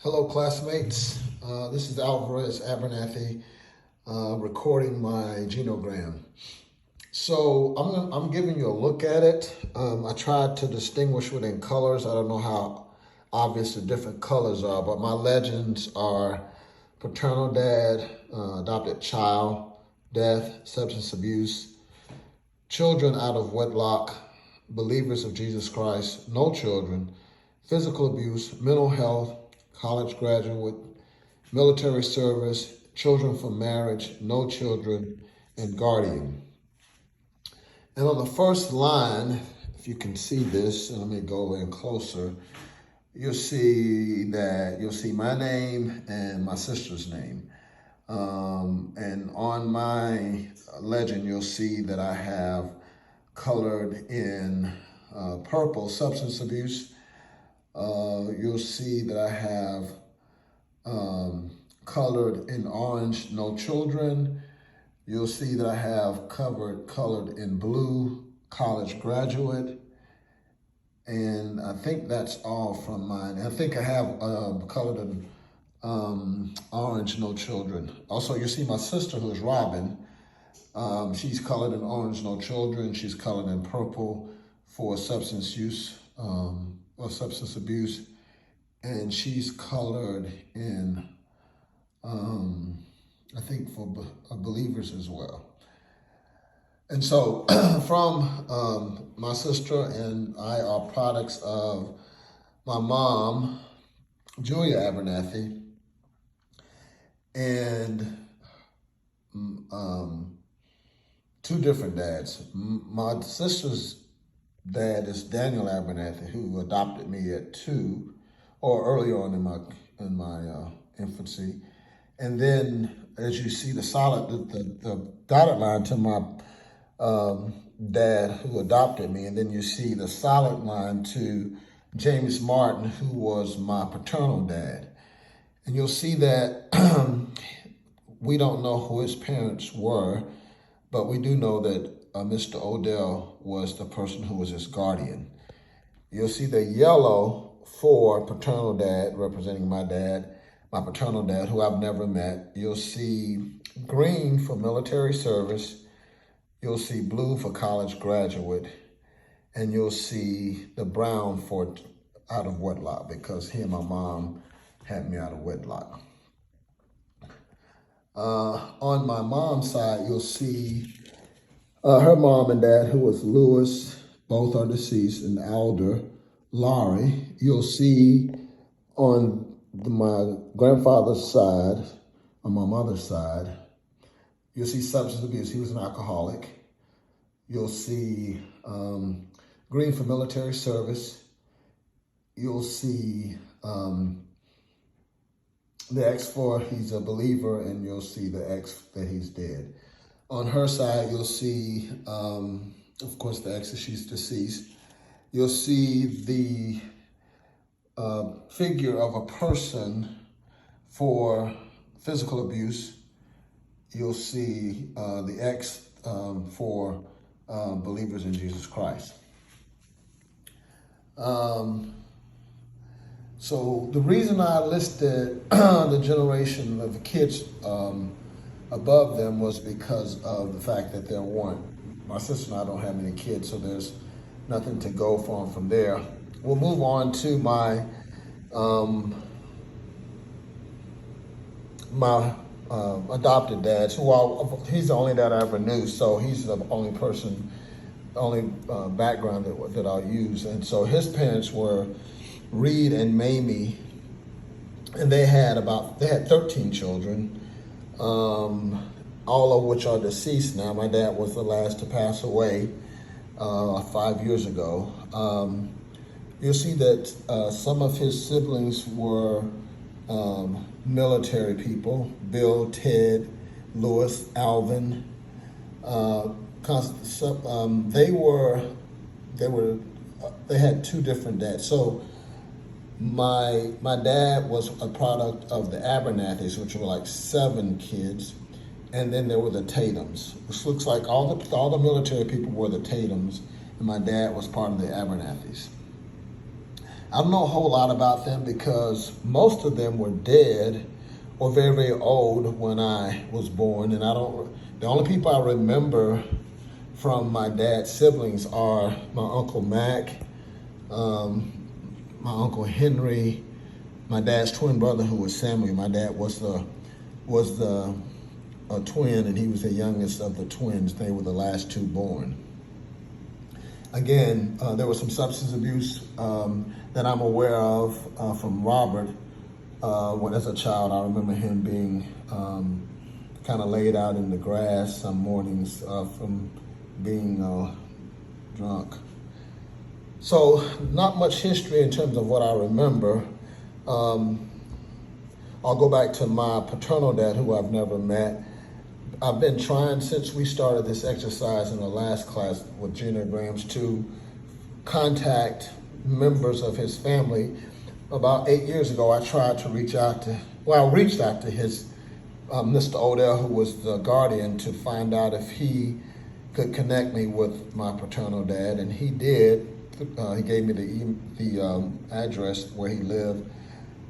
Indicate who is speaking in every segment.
Speaker 1: Hello, classmates. This is Alvarez Abernathy recording my Genogram. So I'm giving you a look at it. I tried to distinguish within colors. I don't know how obvious the different colors are, but my legends are paternal dad, adopted child, death, substance abuse, children out of wedlock, believers of Jesus Christ, no children, physical abuse, mental health, college graduate, military service, children from marriage, no children, and guardian. And on the first line, if you can see this, and let me go in closer, you'll see my name and my sister's name. And on my legend, you'll see that I have colored in purple, substance abuse. You'll see that I have colored in orange, no children. You'll see that I have colored in blue, college graduate. And I think that's all from mine. I think I have colored in orange, no children. Also, you see my sister, who's Robin. She's colored in orange, no children. She's colored in purple for substance use or substance abuse. And she's colored in, I think, for believers as well. And so from my sister and I are products of my mom, Julia Abernathy, and two different dads. My sister's dad is Daniel Abernathy, who adopted me at 2, or earlier on in my infancy. And then, as you see, the dotted line to my dad who adopted me, and then you see the solid line to James Martin, who was my paternal dad. And you'll see that we don't know who his parents were, but we do know that Mr. Odell was the person who was his guardian. You'll see the yellow for paternal dad, representing my dad, my paternal dad, who I've never met. You'll see green for military service. You'll see blue for college graduate. And you'll see the brown for out of wedlock, because he and my mom had me out of wedlock. On my mom's side, you'll see her mom and dad, who was Lewis, both are deceased, and Alder, Laurie. You'll see on my grandfather's side, on my mother's side, you'll see substance abuse. He was an alcoholic. You'll see green for military service. You'll see the X for he's a believer, and you'll see the X that he's dead. On her side, you'll see, of course, the X that she's deceased. You'll see the figure of a person for physical abuse. You'll see the X for believers in Jesus Christ. So the reason I listed the generation of the kids above them was because of the fact that there weren't. My sister and I don't have many kids, so there's nothing to go from there. We'll move on to my adopted dad, he's the only dad I ever knew, so he's the only background that I'll use. And so his parents were Reed and Mamie, and they had 13 children, all of which are deceased now. My dad was the last to pass away 5 years ago. You'll see that some of his siblings were military people: Bill, Ted, Lewis, Alvin. They had two different dads. So my dad was a product of the Abernathys, which were like 7 kids, and then there were the Tatums, which looks like all the military people were the Tatums, and my dad was part of the Abernathys. I don't know a whole lot about them because most of them were dead or very, very old when I was born. And the only people I remember from my dad's siblings are my Uncle Mac, my Uncle Henry, my dad's twin brother who was Samuel. My dad was the a twin, and he was the youngest of the twins. They were the last two born. Again, there was some substance abuse that I'm aware of from Robert. When as a child, I remember him being kind of laid out in the grass some mornings from being drunk. So not much history in terms of what I remember. I'll go back to my paternal dad, who I've never met. I've been trying since we started this exercise in the last class with Genograms to contact members of his family. About 8 years ago, I tried to reached out to his Mr. Odell, who was the guardian, to find out if he could connect me with my paternal dad, and he did. He gave me the address where he lived,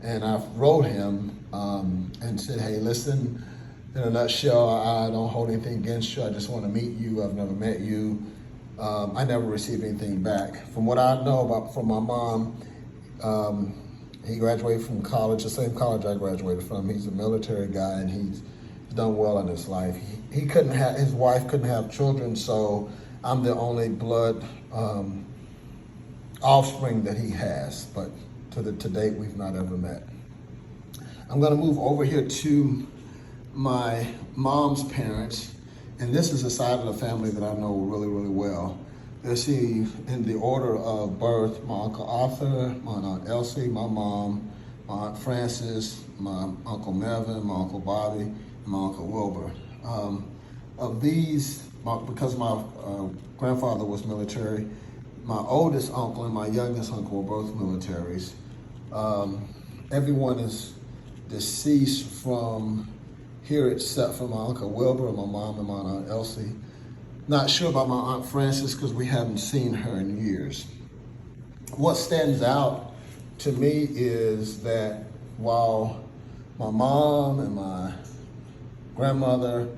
Speaker 1: and I wrote him and said, "Hey, listen, in a nutshell, I don't hold anything against you. I just want to meet you. I've never met you." I never received anything back. From what I know from my mom, he graduated from college, the same college I graduated from. He's a military guy, and he's done well in his life. His wife couldn't have children, so I'm the only blood offspring that he has. But to date, we've not ever met. I'm going to move over here to my mom's parents, and this is a side of the family that I know really, really well. Let's see, in the order of birth, my Uncle Arthur, my Aunt Elsie, my mom, my Aunt Frances, my Uncle Melvin, my Uncle Bobby, and my Uncle Wilbur. Of these, because my grandfather was military, my oldest uncle and my youngest uncle were both militaries. Everyone is deceased from here except for my Uncle Wilbur and my mom and my Aunt Elsie. Not sure about my Aunt Frances because we haven't seen her in years. What stands out to me is that while my mom and my grandmother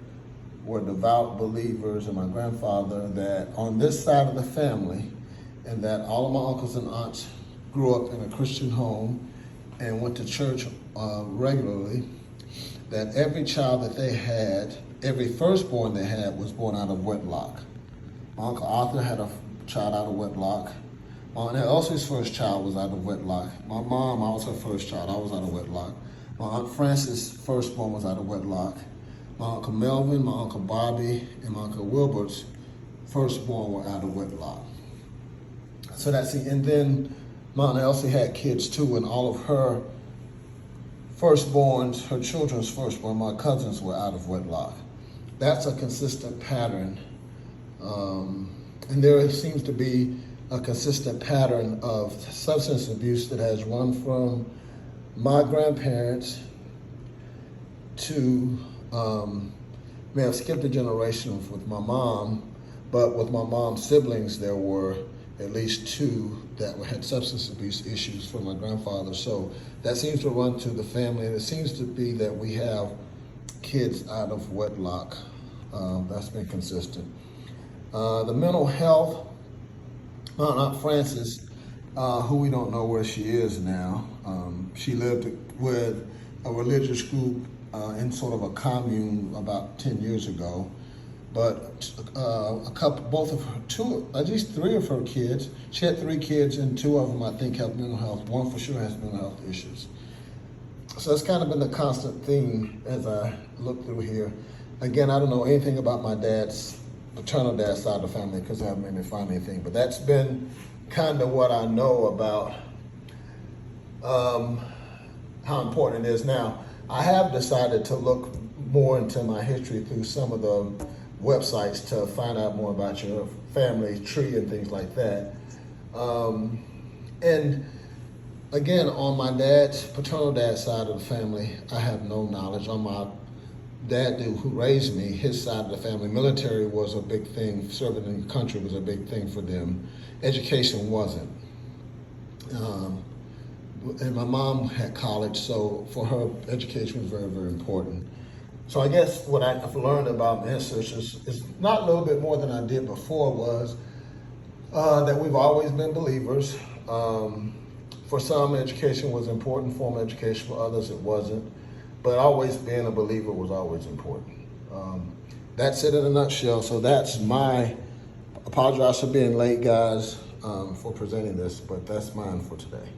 Speaker 1: were devout believers and my grandfather, that on this side of the family, and that all of my uncles and aunts grew up in a Christian home and went to church regularly, that every child that they had, every firstborn they had, was born out of wedlock. My Uncle Arthur had a child out of wedlock. My Aunt Elsie's first child was out of wedlock. My mom, I was her first child, I was out of wedlock. My Aunt Frances' firstborn was out of wedlock. My Uncle Melvin, my Uncle Bobby, and my Uncle Wilbert's firstborn were out of wedlock. So that's it. And then my Aunt Elsie had kids too, and all of her firstborns, her children's firstborn, my cousins, were out of wedlock. That's a consistent pattern. And there seems to be a consistent pattern of substance abuse that has run from my grandparents to, may have skipped a generation with my mom, but with my mom's siblings, there were at least two that had substance abuse issues from my grandfather. So that seems to run through the family, and it seems to be that we have kids out of wedlock. That's been consistent. The mental health, my Aunt Frances, who we don't know where she is now. She lived with a religious group in sort of a commune about 10 years ago. But at least three of her kids, she had 3 kids, and 2 of them I think have mental health. One for sure has mental health issues. So it's kind of been the constant theme as I look through here. Again, I don't know anything about my paternal dad's side of the family because I haven't made me find anything, but that's been kind of what I know about how important it is. Now, I have decided to look more into my history through some of the websites to find out more about your family tree and things like that. And again, on my paternal dad's side of the family, I have no knowledge. On my dad who raised me, his side of the family, military was a big thing. Serving in the country was a big thing for them. Education wasn't. and my mom had college, so for her, education was very, very important. So I guess what I've learned about my ancestors is not a little bit more than I did before was that we've always been believers. For some, education was important, formal education. For others, it wasn't. But always being a believer was always important. That's it in a nutshell. So that's my, apologize for being late, guys, for presenting this, but that's mine for today.